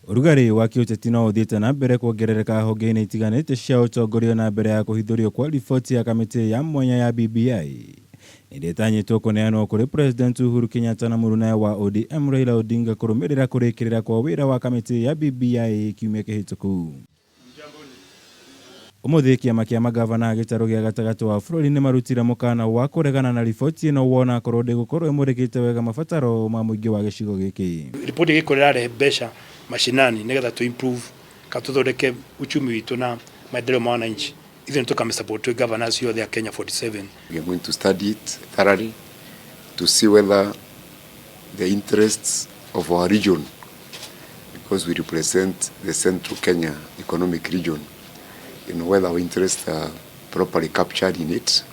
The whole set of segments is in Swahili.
Urugari wa kiũteti no ũthiĩte na mbere kuongerereka honge-inĩ itiganĩte cia ũtongoria na mbere ya kũhithũrio kwa riboti ya kamĩtĩ ya mwanya ya BBI ĩrĩa ĩtanyĩtwo kũneanwo kũrĩ President Uhuru Kenyatta na mũrũnawe wa ODM Raila Odinga kũrũmĩrĩra kũrĩkĩrĩra kwa wĩra wa kamĩtĩ ya BBI kiumia kĩhĩtũku. Ũmũthĩ kĩama kĩa magavana gĩtarũ gĩa gatagatĩ wa bũrũri nĩ marutire mukana wa kũregana na riboti ĩno wona korwo ndĩgũkorwo ĩmũrĩkĩte wega mabataro ma mũingĩ wa gĩcigo gĩkĩ. Riboti ĩgĩkorwo ĩrarehe mbeca mashinani nĩgetha tu improve katũthondeke uchumi witũ na maendeleo ma wananchi. Ithuĩ nĩtũkamĩsupport governors ciothe ya Kenya 47. We are going to study it thoroughly to see whether the interests of our region, because we represent the Central Kenya economic region, whether our interests are properly captured in it,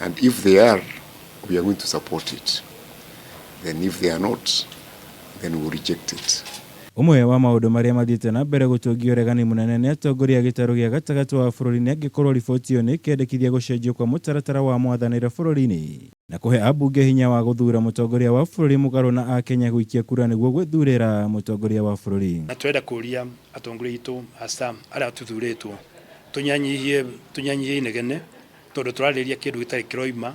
and if they are, we are going to support it. Then if they are not, then we will reject it. Ũmwe wa maũndũ marĩa mathiĩte na mbere gũtũngia ũregani mũnene nĩ atongoria gĩtarũ gĩa gatagatĩ wa bũrũri nĩ angĩkorwo riboti ĩyo nĩ ĩkendekithia gũcenjio kwa mũtaratara wa mwathanĩre bũrũri-inĩ na kũhe ambunge hinya wa gũthura mũtongoria wa bũrũri mũgarũ na Akenya gũikia kura nĩguo gwĩthurĩra mũtongoria wa bũrũri. Na twenda kũria atongoria itũ hasa arĩa tuthurĩtwo tunyanyihie inegene tondũ tũrarĩria kĩndũ gĩtarĩ kĩroima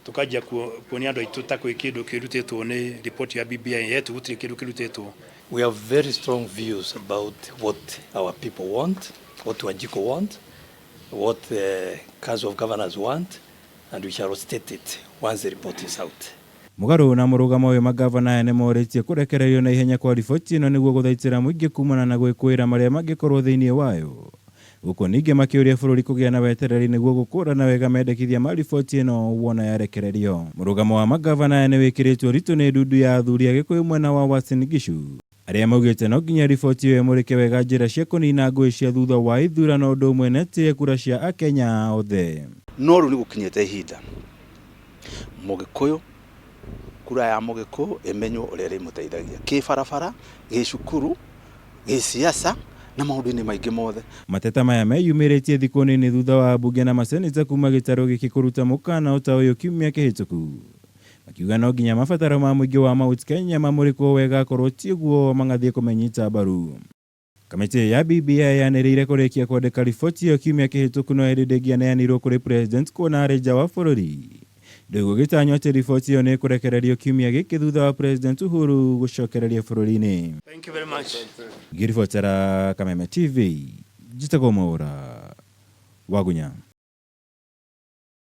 tũkanjia kuonia andũ aitũ ta kwĩ kĩndũ kĩrutĩtwo nĩ ripoti ya BBI yetu gũtirĩ kĩndũ kĩrutĩtwo. We have very strong views about what our people want, what Wanjiko want, what the Council of Governors want, and we shall state it once the report is out. Mũgarũ na mũrũgamo ũyũ magavana nĩ morĩtie kũrekererio na ihenya kwa riboti ĩno nĩguo gũthaitĩra mũingĩ kumana na gwĩkũĩra marĩa mangĩkorwo thĩinĩ wayo. Gũkũ ningĩ makĩũria bũrũri kũgĩa na wetereri nĩguo gũkũrana wega mendekithia ma riboti ĩno wona yarekererio. Mũrũgamo wa magavana nĩ wĩkĩrĩtwo ritũ nĩ ndundu ya athuri a Gĩkũyũ mwena wa Uasin Gishu, arĩa maugĩte no nginya riboti ĩyo ĩmũrĩke wega njĩra cia kũnina ngũĩ cia thutha wa ithurano ũndũ ũmwe na ĩtĩe kura cia Akenya othe. No rĩu nĩ gũkinyĩte ihinda Mũgĩkũyũ, kura ya Mũgĩkũyũ ĩmenywo ũrĩa ĩrĩmũteithagia kĩbarabara, gĩcukuru, gĩciaca na maũndũ-inĩ maingĩ mothe. Mateta maya meyumĩrĩtie thikũ nini thutha wa mbunge na maseneta kuma gĩtarũ gĩkĩ kũruta mũkana o ta ũyũ kiumia kĩhĩtũku, makiuga no nginya mabataro ma mũingĩ wa Mount Kenya mamũrĩkwo wega korwo ti ũguo magathiĩ kũmenyita mbaru. Kamĩtĩ ya BBI yanĩrĩire kũrĩkia kwandĩka riboti ĩyo kiumia kĩhĩtũku no hĩndĩ ndĩngĩaneanirwo kũrĩ President kuona arĩ nja wa bũrũri. Ndĩguo gĩtanywo atĩ riboti ĩyo nĩ kũrekererio kiumia gĩkĩ thutha wa President Uhuru gũcokereria bũrũri-inĩ. Thank you very much. Ngĩribotera Kameme TV, njĩtagwo Mwaura Wagunya.